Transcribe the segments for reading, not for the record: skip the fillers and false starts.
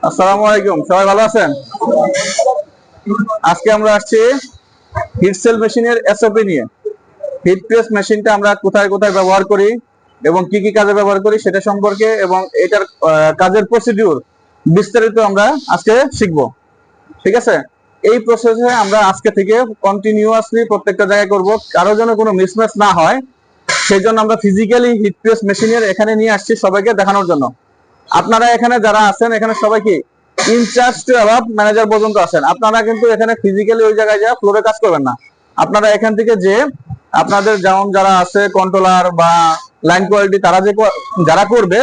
আসসালামু আলাইকুম, সবাই ভালো আছেন? আজকে আমরা আসছি হিট সেল মেশিনের এসওপি নিয়ে। হিট প্রেস মেশিনটা আমরা কোথায় কোথায় ব্যবহার করি এবং কি কি কাজে ব্যবহার করি সেটা সম্পর্কে এবং এটার কাজের প্রসিডিউর বিস্তারিত আমরা আজকে শিখব। ঠিক আছে, এই প্রসেসে আমরা আজকে থেকে কন্টিনিউয়াসলি প্রত্যেকটা জায়গায় করব, কারো যেন কোনো মিসম্যাচ না হয় সেই জন্য আমরা ফিজিক্যালি হিট প্রেস মেশিনের এখানে নিয়ে আসছি সবাইকে দেখানোর জন্য। আপনারা এখানে যারা আছেন এখানে সবাই কি ইনচার্জ টু অ্যাবাভ ম্যানেজার পর্যন্ত আছেন। আপনারা কিন্তু এখানে ফিজিক্যালি ওই জায়গায় যা ফ্লোরে কাজ করবেন না। আপনারা এখান থেকে যে আপনাদের যেমন যারা আছে কন্ট্রোলার বা লাইন কোয়ালিটি তারা যে যারা করবে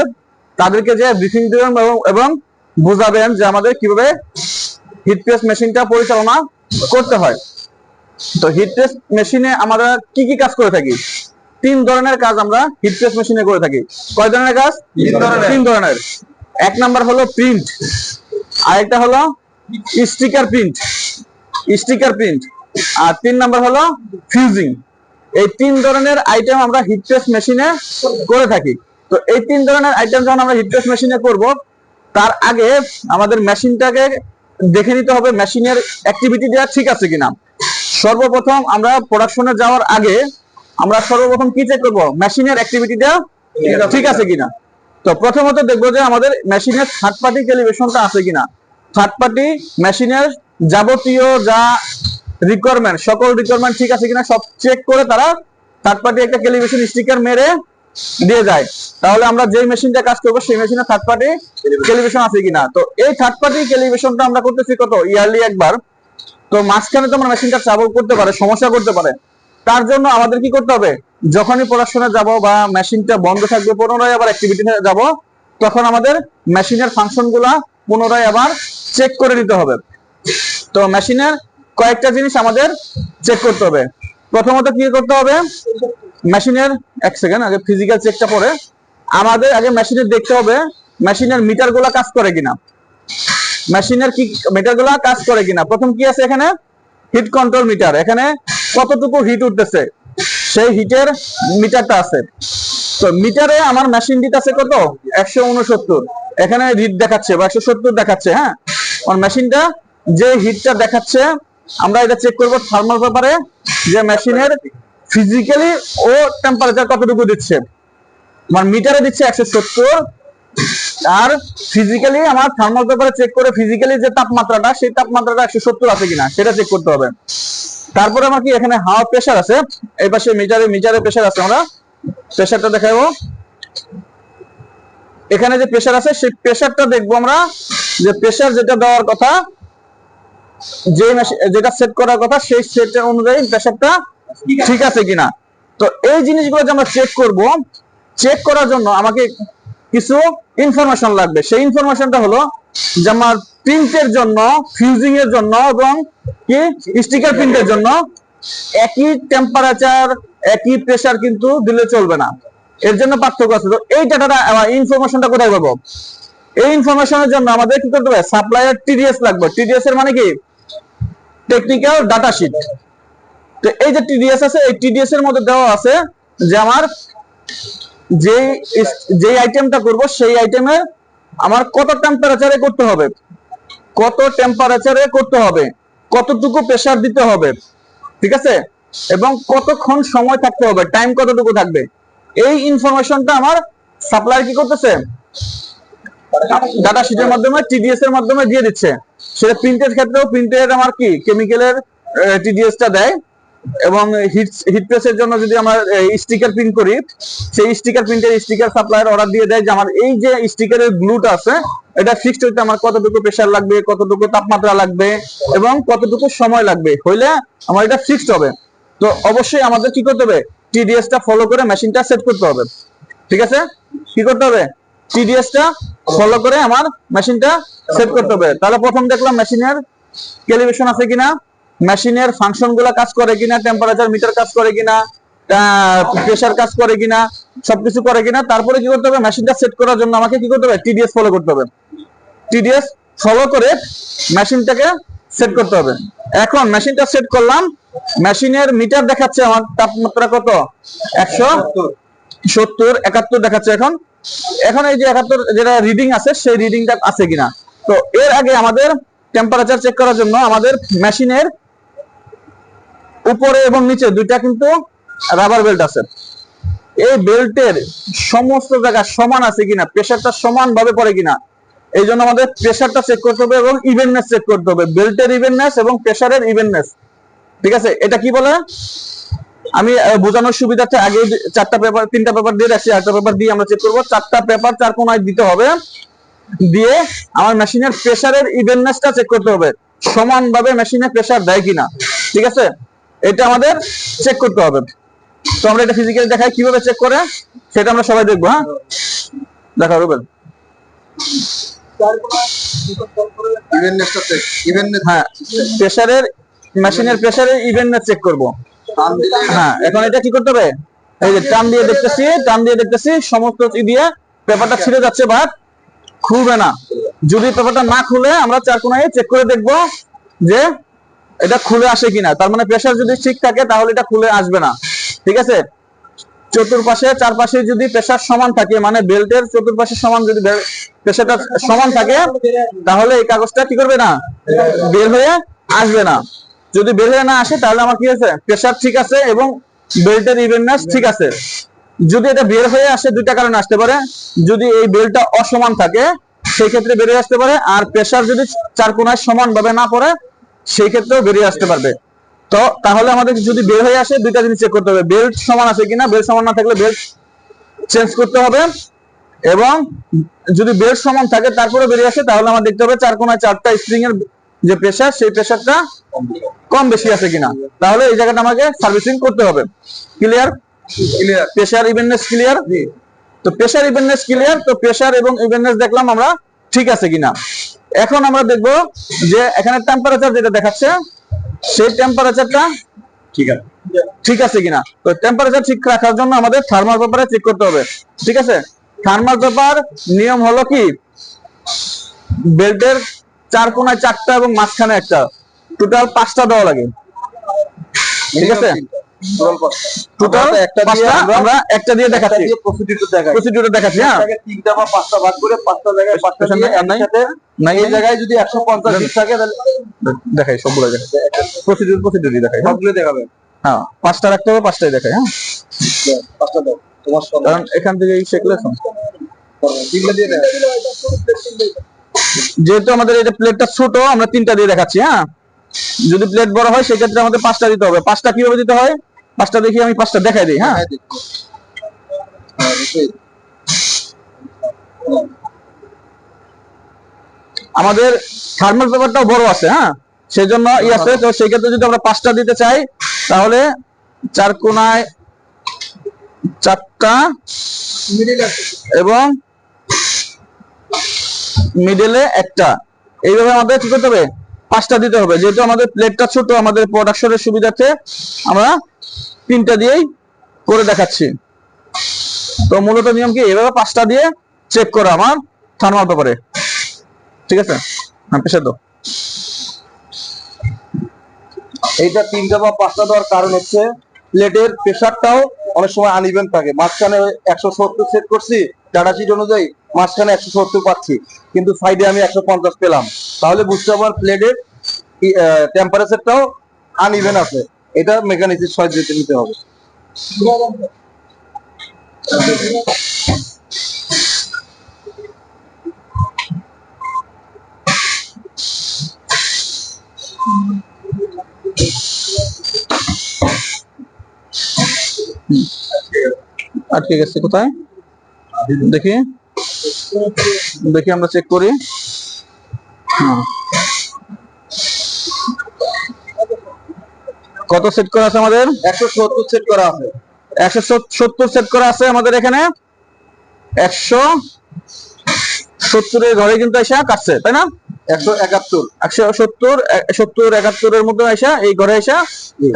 তাদেরকে যে ব্রিফিং দিবেন এবং বুঝাবেন যে আমাদের কিভাবে হিট প্রেস মেশিনটা পরিচালনা করতে হয়। তো হিট প্রেস মেশিনে আমরা কি কি কাজ করে থাকি? তিন ধরনের কাজ আমরা হিট প্রেস মেশিনে করে থাকি। কয় ধরনের কাজ? তিন ধরনের। এক নাম্বার হলো প্রিন্ট, আরেকটা হলো স্টিকার প্রিন্ট, আর তিন নাম্বার হলো ফিউজিং। এই তিন ধরনের আইটেম আমরা হিট প্রেস মেশিনে করে থাকি। তো এই তিন ধরনের আইটেম যখন আমরা হিট প্রেস মেশিনে করব, তার আগে আমাদের মেশিনটাকে দেখে নিতে হবে মেশিনের অ্যাক্টিভিটিটা ঠিক আছে কিনা। সর্বপ্রথম আমরা প্রোডাকশনে যাওয়ার আগে আমরা সর্বপ্রথম কি চেক করব? মেশিনের অ্যাক্টিভিটিটা ঠিক আছে কিনা। তো প্রথমত দেখবো যে আমাদের মেশিনের থার্ড পার্টি ক্যালিব্রেশনটা আছে কিনা। থার্ড পার্টি মেশিনের যাবতীয় যা রিকোয়ারমেন্ট, সকল রিকোয়ারমেন্ট ঠিক আছে কিনা সব চেক করে তারা থার্ড পার্টি একটা ক্যালিব্রেশন স্টিকার মেরে দিয়ে যায়। তাহলে আমরা যেই মেশিনটা কাজ করবো সেই মেশিনে থার্ড পার্টি ক্যালিব্রেশন আছে কিনা। তো এই থার্ড পার্টি ক্যালিব্রেশনটা আমরা করতেছি কত? ইয়ারলি একবার। তো মাঝখানে তো আমরা মেশিনটা ট্রাবল করতে পারে, সমস্যা করতে পারে। তার জন্য আমাদের কি করতে হবে? যখনই প্রোডাকশনে যাব বা মেশিনটা বন্ধ থাকবে, পুনরায় আবার অ্যাক্টিভিটিতে যাব, তখন আমাদের মেশিনের ফাংশনগুলা পুনরায় আবার চেক করে নিতে হবে। তো মেশিনের কয়েকটা জিনিস আমাদের চেক করতে হবে। প্রথমত কি করতে হবে? মেশিনের এক সেকেন্ড আগে ফিজিক্যাল চেকটা পরে আমাদের আগে মেশিনের দেখতে হবে মেশিনের মিটারগুলা কাজ করে কিনা। মেশিনের কি মিটারগুলা কাজ করে কিনা। প্রথম কি আছে এখানে? Heat control meter. এখানে কতটুকু হিট উঠতেছে সেই হিটের মিটারটা আছে। তো মিটারে আমার মেশিন হিট আছে কত? 169। এখানে হিট দেখাচ্ছে বা 170 দেখাচ্ছে। হ্যাঁ, আমার মেশিনটা যে হিটটা দেখাচ্ছে আমরা এটা চেক করব থার্মাল পেপারে যে মেশিনের ফিজিক্যালি ও টেম্পারেচার কতটুকু দিচ্ছে। আমার মিটারে দিচ্ছে 170, আর ফিজিক্যালি আমার থার্মাল পেপারে চেক করে ফিজিক্যালি যে তাপমাত্রাটা সেই তাপমাত্রাটা 170 আছে কিনা সেটা চেক করতে হবে। তারপরে আমার কি এখানে হাওয়া প্রেসার আছে, এই পাশে মিটারে প্রেসার আছে। আমরা প্রেসারটা দেখাবো। এখানে যে প্রেসার আছে সেই প্রেসারটা দেখবো আমরা, যে প্রেসার যেটা দেওয়ার কথা, যেটা সেট করার কথা সেই সেট অনুযায়ী প্রেসারটা ঠিক আছে কিনা। তো এই জিনিসগুলো যে আমরা চেক করব, চেক করার জন্য আমাকে কিছু ইনফরমেশন লাগবে। সেই ইনফরমেশনটা হলো যে আমার প্রিন্টের জন্য, ফিউজিং এর জন্য এবং কি স্টিকার প্রিন্টের জন্য একই টেম্পারেচার একই প্রেসার কিন্তু দিলে চলবে না, এর জন্য পার্থক্য আছে। তো এই ডাটাটা ইনফরমেশনটা কোথায় পাবো? এই ইনফরমেশনের জন্য আমাদের কি করতে হবে? সাপ্লায়ার টিডিএস লাগবে। টিডিএস এর মানে কি? Technical data sheet. তো এই যে টিডিএস আছে, এই টিডিএস এর মধ্যে দেওয়া আছে যে আমার যে আইটেমটা করব সেই আইটেমে আমার কত টেম্পারেচারে করতে হবে, কতটুকু প্রেসার দিতে হবে, ঠিক আছে, এবং কতক্ষণ সময় থাকতে হবে, টাইম কতটুকু থাকবে। এই ইনফরমেশনটা আমার সাপ্লায়ার কি করতেছে? ডাটা শিটের মাধ্যমে, টিডিএস এর মাধ্যমে দিয়ে দিচ্ছে। সেটা প্রিন্টের ক্ষেত্রেও প্রিন্টের আমার কি কেমিক্যালের টিডিএসটা দেয়, এবং হিট প্রেসের জন্য যদি আমরা স্টিকার প্রিন্ট করি সেই স্টিকার প্রিন্টের স্টিকার সাপ্লায়ার অর্ডার দিয়ে দেয় যে আমার এই যে স্টিকারের গ্লুটা আছে এটা ফিক্সড হইতে আমার কতটুকু প্রেসার লাগবে, কতটুকু তাপমাত্রা লাগবে এবং কতটুকু সময় লাগবে, হইলে আমার এটা ফিক্সড হবে। তো অবশ্যই আমাদের কি করতে হবে? টিডিএসটা ফলো করে মেশিনটা সেট করতে হবে। ঠিক আছে, কি করতে হবে? টিডিএসটা ফলো করে আমার মেশিনটা সেট করতে হবে। তাহলে প্রথম দেখলাম মেশিনের ক্যালিব্রেশন আছে কিনা, মেশিনের ফাংশন গুলা কাজ করে কিনা, টেম্পারেচার মিটার কাজ করে কিনা, প্রেসার কাজ করে কিনা, সবকিছু করে কিনা। তারপরে কি করতে হবে? মেশিনটা সেট করার জন্য আমাকে কি করতে হবে? টিডিএস ফলো করতে হবে। টিডিএস ফলো করে মেশিনটাকে সেট করতে হবে। এখন মেশিনটা সেট করলাম, মেশিনের মিটার দেখাচ্ছে আমার তাপমাত্রা কত? 170, 71 দেখাচ্ছে। এখন এই যে 71 যেটা রিডিং আছে সেই রিডিংটা আছে কিনা। তো এর আগে আমাদের টেম্পারেচার চেক করার জন্য আমাদের মেশিনের উপরে এবং নিচে দুইটা কিন্তু রাবার বেল্ট আছে। এই বেল্টের সমস্ত জায়গা সমান আছে কিনা, প্রেসারটা সমান ভাবে পড়ে কিনা, এই জন্য আমাদের প্রেসারটা চেক করতে হবে এবং ইভেননেস চেক করতে হবে, বেল্টের ইভেননেস এবং প্রেসারের ইভেননেস। ঠিক আছে, এটা কি বলে আমি বোঝানোর সুবিধার্থে আগে তিনটা পেপার দিয়ে রাখছি, একটা পেপার দিয়ে আমরা চেক করবো। চারটা পেপার চার কোনায় দিতে হবে, দিয়ে আমার মেশিনের প্রেসারের ইভেননেসটা চেক করতে হবে, সমানভাবে মেশিনে প্রেসার দেয় কিনা। ঠিক আছে, এটা আমাদের চেক করতে হবে। তো আমরা এটা ফিজিক্যালি দেখাই কিভাবে চেক করে, সেটা আমরা সবাই দেখবো। হ্যাঁ, দেখা রুবেল। হ্যাঁ, প্রেসারের মেশিনের প্রেসারের ইভেননেস চেক করব। হ্যাঁ, এখন এটা কি করতে হবে, এই যে টান দিয়ে দেখতেছি সমস্ত দিয়ে পেপারটা ছিঁড়ে যাচ্ছে, বাট খুলবে না। যদি পেপারটা না খুলে আমরা চার কোনায় চেক করে দেখব যে এটা খুলে আসে কিনা, তার মানে প্রেসার যদি ঠিক থাকে তাহলে এটা খুলে আসবে না। ঠিক আছে, চতুর্পাশে চারপাশে যদি প্রেসার সমান থাকে, মানে বেল্টের চতুর্পাশে সমান যদি প্রেসারটা সমান থাকে, তাহলে এই কাগজটা কি করবে না, বের হয়ে আসবে না। যদি বের হয়ে না আসে তাহলে আমার কি আছে, প্রেসার ঠিক আছে এবং বেল্টের ইভেননেস ঠিক আছে। যদি এটা বের হয়ে আসে, দুইটা কারণে আসতে পারে। যদি এই বেল্টটা অসমান থাকে সেই ক্ষেত্রে বেরিয়ে আসতে পারে, আর প্রেসার যদি চার কোনায় সমান ভাবে না পড়ে সেই ক্ষেত্রেও বেরিয়ে আসতে পারবে। তো তাহলে আমাদের যদি বের হয়ে আসে, দুইটা জিনিস চেক করতে হবে, বেল্ট সমান আছে কিনা, বেল্ট সমান না থাকলে বেল্ট চেঞ্জ করতে হবে, এবং যদি বেল্ট সমান থাকে তারপরে বেরিয়ে আসে তাহলে আমার দেখতে হবে চার কোনায় চারটা স্প্রিং এর যে প্রেসার, সেই প্রেসারটা কম বেশি আছে কিনা, তাহলে এই জায়গাটা আমাকে সার্ভিসিং করতে হবে। ক্লিয়ার? Pressure evenness clear? তো প্রেসার ইভেননেস ক্লিয়ার। তো প্রেসার এবং ইভেননেস দেখলাম আমরা ঠিক আছে কিনা। এখন আমরা দেখব যে এখানে টেম্পারেচার যেটা দেখাচ্ছে সেই টেম্পারেচারটা ঠিক আছে কিনা। তো টেম্পারেচার ঠিক রাখার জন্য আমাদের থার্মাল পেপারে চেক করতে হবে। ঠিক আছে, থার্মাল পেপার নিয়ম হলো কি, বেল্টের চার কোনায় চারটা এবং মাঝখানে একটা, টোটাল 5টা দেওয়া লাগে। ঠিক আছে, টোটাল পাঁচটা, আমরা একটা দিয়ে দেখাচ্ছি, প্রসিডিউরটা দেখাচ্ছি। হ্যাঁ, তিনটা বা পাঁচটা ভাগ করে পাঁচটা জায়গায় পাঁচটা দিয়ে একসাথে, না এই জায়গায় যদি 150 পিস থাকে তাহলে দেখাই, সবগুলো দেখাই, প্রসিডিউরই দেখাই, সবগুলো দেখাবে। হ্যাঁ, পাঁচটা রাখতে হবে, পাঁচটাই দেখাই। হ্যাঁ, পাঁচটা দাও তোমার, কারণ এখান থেকে শিখলে যেহেতু আমাদের এটা প্লেটটা ছোট, আমরা তিনটা দিয়ে দেখাচ্ছি। হ্যাঁ, যদি প্লেট বড় হয় সেক্ষেত্রে আমাদের 5টা দিতে হবে। 5টা কিভাবে দিতে হয়, 5টা দেখি, আমি 5টা দেখাই দিই। হ্যাঁ, আমাদের থার্মাল পেপারটাও বড় আছে। হ্যাঁ, সেই জন্য আছে, তো সেই ক্ষেত্রে যদি আমরা 5টা দিতে চাই তাহলে চার কোনায় চারটা এবং মিডলে একটা, এইভাবে আমাদের কি করতে হবে, 5টা দিতে হবে। যেহেতু আমাদের প্লেটটা ছোট, আমাদের প্রোডাকশনের সুবিধার্থে আমরা 3টা দিয়েই করে দেখাচ্ছি। তো মূলত নিয়ম কি, এভাবে 5টা দিয়ে চেক করা আমার থার্মাল পেপারে। ঠিক আছে, হ্যাঁ, প্রেসার দাও। এইটা 3টা বা 5টা দেওয়ার কারণ হচ্ছে প্লেটের প্রেসারটাও অনেক সময় আনইভেন থাকে। মাঝখানে 170 সেট করছি ডাটা শিট অনুযায়ী, মাঝখানে 170 পাচ্ছি, কিন্তু সাইডে আমি 150 পেলাম, তাহলে বুঝতে পারবো প্লেটের টেম্পারেচারটাও আনইভেন আছে। এটা মেকানিক্সের সাহায্যে নিতে হবে। আটকে গেছে কোথায় দেখি, আমরা চেক করি। কত সেট করা আছে আমাদের, 170 সেট করা আছে। 170 সেট করা আছে আমাদের এখানে। 170 এর ঘরে কিন্তু এসে কাটছে, তাই না? 171 এর মধ্যে এসে এই ঘরে এসে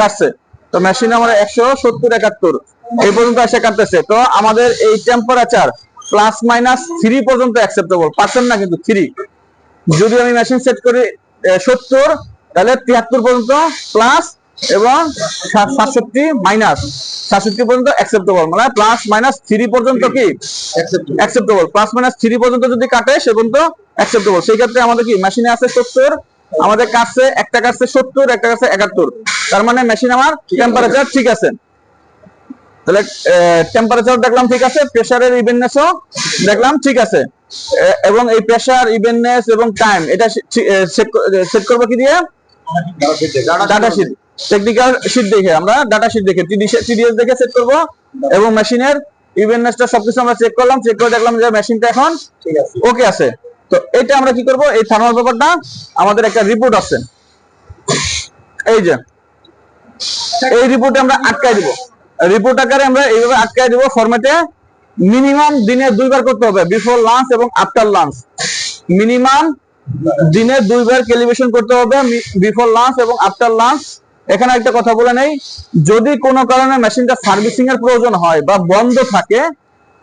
কাটছে। তো মেশিন আমরা 170 71 এই পর্যন্ত এসে কাটতেছে। তো আমাদের এই টেম্পারেচার +- 3 পর্যন্ত অ্যাকসেপ্টেবল, পার্সেন্ট না কিন্তু 3। যদি আমি মেশিন সেট করি 70, তাহলে 73 পর্যন্ত প্লাস এবং 67 পর্যন্ত অ্যাকসেপ্টেবল, মানে +-3 পর্যন্ত কি অ্যাকসেপ্টেবল, +-3 পর্যন্ত যদি কাটে সে পর্যন্ত অ্যাকসেপ্টেবল। সেই ক্ষেত্রে আমাদের কি মেশিনে আছে 70, আমাদের কাটছে একটা কাটছে 70, একটা কাটছে 71, তার মানে মেশিন আমার টেম্পারেচার ঠিক আছে। তাহলে টেম্পারেচার দেখলাম ঠিক আছে, প্রেসারের ইভেননেসও দেখলাম ঠিক আছে, এবং এই প্রেসার, ইভেননেস এবং টাইম এটা সেট করব কি দিয়ে? ডাটা শীট, টেকনিক্যাল শীট দেখে, আমরা ডাটা শীট দেখে টিডিএস দেখে সেট করব, এবং মেশিনের ইভেননেসটা সবকিছু আমরা চেক করলাম, চেক করে দেখলাম যে মেশিনটা এখন ঠিক আছে, ওকে আছে। তো এটা আমরা কি করব, এই থার্মাল পেপারটা আমাদের একটা রিপোর্ট আছে, এই যে এই রিপোর্টে আমরা আটকায় দিব, রিপোর্ট আকারে আমরা এইভাবে আটকায় দিব ফরম্যাটে। মিনিমাম দিনে 2 বার করতে হবে, বিফোর লাঞ্চ এবং আফটার লাঞ্চ। মিনিমাম দিনে 2 বার ক্যালিব্রেশন করতে হবে, বিফোর লাঞ্চ এবং আফটার লাঞ্চ। এখানে একটা কথা বলে নেই, যদি কোনো কারণে মেশিনটা সার্ভিসিং এর প্রয়োজন হয় বা বন্ধ থাকে,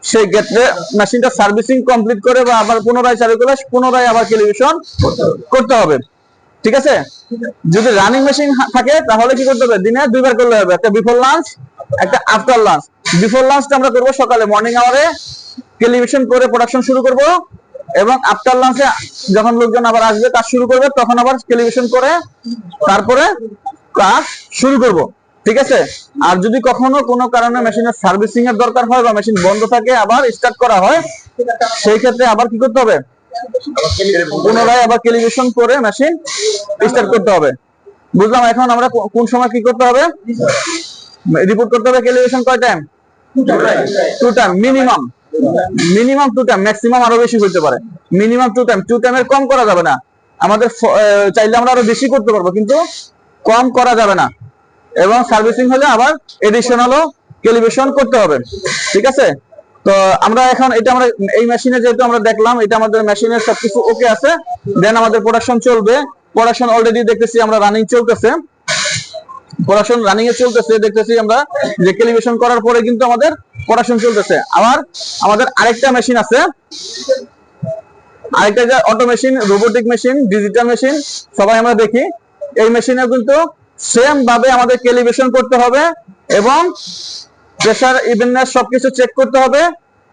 সেই ক্ষেত্রে মেশিনটা সার্ভিসিং কমপ্লিট করে বা আবার পুনরায় চালু করে পুনরায় আবার ক্যালিব্রেশন করতে হবে, ঠিক আছে। যদি রানিং মেশিন থাকে তাহলে কি করতে হবে, দিনে 2 বার করলে হবে, একটা বিফোর লাঞ্চ, একটা আফটার লাঞ্চ। বিফোর লাঞ্চটা আমরা করব সকালে মর্নিং আওয়ারে, ক্যালিব্রেশন করে প্রোডাকশন শুরু করব, এবং আফটার লাঞ্চে যখন লোকজন আবার আসবে কাজ শুরু করবে তখন আবার ক্যালিব্রেশন করে তারপরে কাজ শুরু করব, ঠিক আছে। আর যদি কখনো কোনো কারণে মেশিনের সার্ভিসিং এর দরকার হয় বা মেশিন বন্ধ থাকে আবার স্টার্ট করা হয়, সেই ক্ষেত্রে আবার কি করতে হবে, পুনরায় আবার ক্যালিব্রেশন করে মেশিন স্টার্ট করতে হবে। বুঝলাম। এখন আমরা কোন সময় কি করতে হবে, রিপোর্ট করতে হবে ক্যালিব্রেশন কয় time? 2 time, minimum 2 time, maximum আরো বেশি হতে পারে। মিনিমাম 2 টাইম, 2 টাইমের কম করা যাবে না। আমাদের চাইলে আমরা আরো বেশি করতে পারবো, কিন্তু কম করা যাবে না। এবং সার্ভিসিং হলে আবার এডিশনালও ক্যালিব্রেশন করতে হবে, ঠিক আছে। তো আমরা এখন এটা আমরা এই মেশিনে যেহেতু আমরা দেখলাম এটা আমাদের মেশিনের সবকিছু ওকে আছে, দেন আমাদের প্রোডাকশন চলবে। প্রোডাকশন অলরেডি দেখতেছি আমরা রানিং চলতেছে, প্রোডাকশন রানিং এ চলতেছে, দেখতেছি আমরা যে ক্যালিব্রেশন করার পরে কিন্তু আমাদের প্রোডাকশন চলতেছে। আবার আমাদের আরেকটা মেশিন আছে, আরেকটা যে auto machine, robotic machine, digital machine সবাই আমরা দেখি। এই মেশিনে কিন্তু সেম ভাবে আমাদের ক্যালিব্রেশন করতে হবে এবং প্রেসার, ইভেননেস সবকিছু চেক করতে হবে,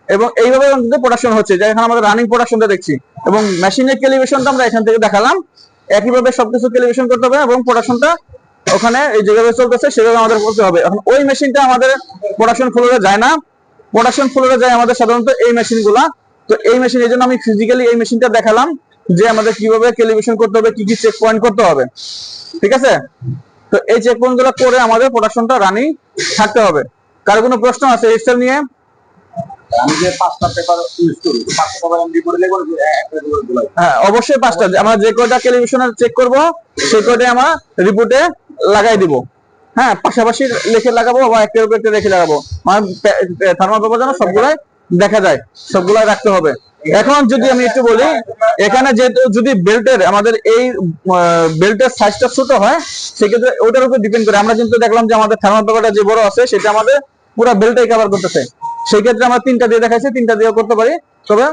এবং এইভাবে কিন্তু প্রোডাকশন হচ্ছে, যে এখন আমাদের রানিং প্রোডাকশনটা দেখছি, এবং মেশিনের ক্যালিব্রেশনটা আমরা এখান থেকে দেখালাম। একইভাবে সবকিছু ক্যালিব্রেশন করতে হবে এবং প্রোডাকশনটা ওখানে এই যেভাবে চলতেছে সেভাবে আমাদের করতে হবে। এখন ওই মেশিনটা আমাদের প্রোডাকশন ফ্লোরে যায় না, প্রোডাকশন ফ্লোরে যায় আমাদের সাধারণত এই মেশিনগুলা। তো এই মেশিন, এই জন্য আমি ফিজিক্যালি এই মেশিনটা দেখালাম যে আমাদের কিভাবে ক্যালিব্রেশন করতে হবে, কি কি চেক পয়েন্ট করতে হবে, ঠিক আছে। তো এই চেক পয়েন্ট গুলো করে আমাদের প্রোডাকশনটা রানিং থাকতে হবে। কার কোনো প্রশ্ন আছে এক্সেল নিয়ে? আমি যে 5টা পেপার ইউজ করি, 5টা পেপার আমি রিপোর্টে লিখব যে একটা রিপোর্ট দিলাম। হ্যাঁ, অবশ্যই 5টা, আমরা যে কয়টা ক্যালিব্রেশনের চেক করব সেই কয়টা আমরা রিপোর্টে লাগাই দিব। হ্যাঁ, পাশাপাশি লিখে লাগাবো বা একটার উপর একটা রেখে লাগাবো, মানে থার্মাল পেপার যেন সবগুলাই দেখা যায়, সবগুলাই রাখতে হবে। এখন যদি আমি একটু বলি, এখানে যেহেতু যদি বেল্টের আমাদের এই বেল্টের সাইজটা ছোট হয়, সেক্ষেত্রে ওটার উপর ডিপেন্ড করে। আমরা কিন্তু দেখলাম যে আমাদের থার্মাল পেপারটা যে বড় আছে সেটা আমাদের পুরো বেল্টটাই কভার করতেছে, সেই ক্ষেত্রে আমরা 3টা দিয়ে দেখাইছি, 3টা দিয়ে করতে পারি। তবে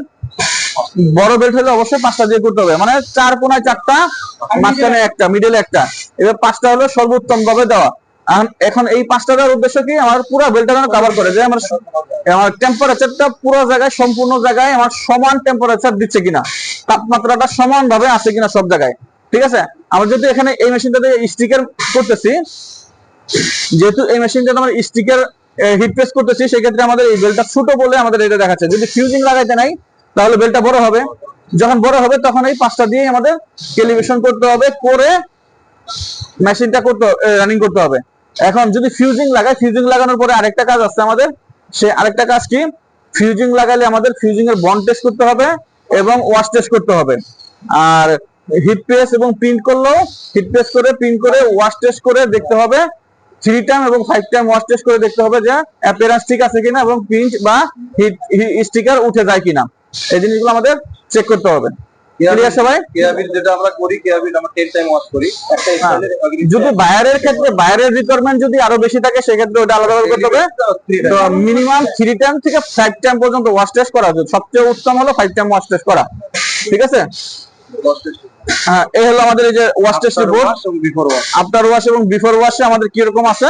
বড় বেল্ট হলে অবশ্যই 5টা দিয়ে করতে হবে, মানে 4 কোণায় 4টা, মাঝখানে একটা, মিডলে একটা, এবার 5টা হলো সর্বোত্তম ভাবে দেওয়া। এখন এই 5টা দেওয়ার উদ্দেশ্য কি, আমার পুরো বেল্টটা কভার করে, যে আমার টেম্পারেচারটা পুরো জায়গায়, সম্পূর্ণ জায়গায় আমার সমান টেম্পারেচার দিচ্ছে কিনা, তাপমাত্রাটা সমান ভাবে আছে কিনা সব জায়গায়, ঠিক আছে। আমরা যদি এখানে এই মেশিনটাতে স্টিকার করতেছি, যেহেতু এই মেশিনটাতে আমরা স্টিকার হিট প্রেস করতেছি, সেক্ষেত্রে আমাদের এই বেলটা ছোট বলে আমাদের এটা দেখাচ্ছে। যদি ফিউজিং লাগাইতে নাই তাহলে বেলটা বড় হবে, যখন বড় হবে তখন এই 5টা দিয়ে আমাদের ক্যালিব্রেশন করতে হবে, করে মেশিনটা রানিং করতে হবে। এখন যদি ফিউজিং লাগাই, ফিউজিং লাগানোর পরে আরেকটা কাজ আছে আমাদের, সে আরেকটা কাজ কি, ফিউজিং লাগালে আমাদের ফিউজিং এর বন্ড টেস্ট করতে হবে এবং ওয়াশ টেস্ট করতে হবে। আর হিট প্রেস এবং প্রিন্ট করলেও হিট প্রেস করে, প্রিন্ট করে, ওয়াশ টেস্ট করে দেখতে হবে, 3 টাইম এবং 5 টাইম ওয়াশ টেস্ট করে দেখতে হবে যে অ্যাপিয়ারেন্স ঠিক আছে কিনা এবং প্রিন্ট বা হিট স্টিকার উঠে যায় কিনা, এই জিনিসগুলো আমাদের চেক করতে হবে। ক্লিয়ার সবাই? কেয়াবিন যেটা আমরা করি, কেয়াবিন আমরা 10 টাইম ওয়াশ করি একটা স্টাইলের। যদি বায়ারের ক্ষেত্রে, বায়ারের রিকোয়ারমেন্ট যদি আরো বেশি থাকে সেক্ষেত্রে ওটা আলাদা করে করতে হবে। তো মিনিমাম 3 টাইম থেকে 5 টাইম পর্যন্ত ওয়াশ টেস্ট করা উচিত, সবচেয়ে উত্তম হলো 5 টাইম ওয়াশ টেস্ট করা, ঠিক আছে। হ্যাঁ, এই হলো আমাদের এই যে wash test report before wash. After wash এবং বিফোর ওয়াশে আমাদের কি রকম আছে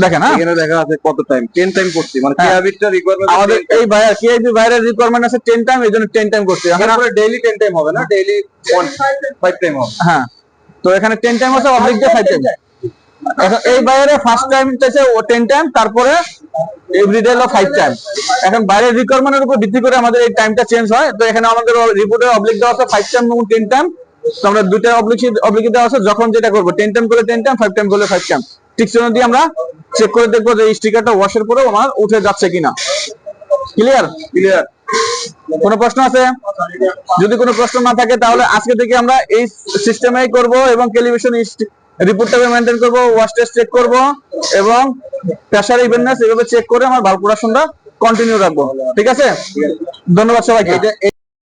দেখেন। হ্যাঁ, এখানে দেখা আছে কত টাইম, 10 টাইম করছি, মানে হ্যাঁ। কেয়াবিটটা রিকোয়ারমেন্ট আমাদের এই ভাইয়ের কেআইপি ভাইয়ের রিকোয়ারমেন্ট আছে 10 টাইম, এই জন্য 10 টাইম করছি। এখন এরপরে ডেইলি 10 টাইম হবে না, ডেইলি 5 টাইম হবে। হ্যাঁ, তো এখানে 10 টাইম আছে, অবলিক দিয়ে 5 টাইম। এখন এই বাইরে ফার্স্ট টাইম চাইছে ও 10 টাইম, তারপরে এভরিডে হলো 5 টাইম। এখন বাইরের রিকোয়ারমেন্টের উপর ভিত্তি করে আমাদের এই টাইমটা চেঞ্জ হয়। তো এখানে আমাদের রিপোর্টে অবলিক দেওয়া আছে 5 টাইম এবং 10 টাইম। তো আমরা দুইটা অবলিক দেওয়া আছে, যখন যেটা করব 10 টাইম করলে 10 টাইম, 5 টাইম করলে 5 টাইম। ঠিক সেজন্য দিয়ে আমরা চেক করে দেখবো যে এই স্টিকারটা ওয়াশের পরেও আমার উঠে যাচ্ছে কিনা। ক্লিয়ার? ক্লিয়ার। কোনো প্রশ্ন আছে? যদি কোনো প্রশ্ন না থাকে তাহলে আজকে থেকে আমরা এই সিস্টেমেই করব এবং ক্যালিব্রেশন রিপোর্টটাকে মেনটেন করব, ওয়াশ টেস্ট চেক করব এবং প্রেসার ইভেন্টনেস এভাবে চেক করে আমার ভালভ প্রোডাকশনটা কন্টিনিউ রাখবো। ঠিক আছে, ধন্যবাদ সবাইকে।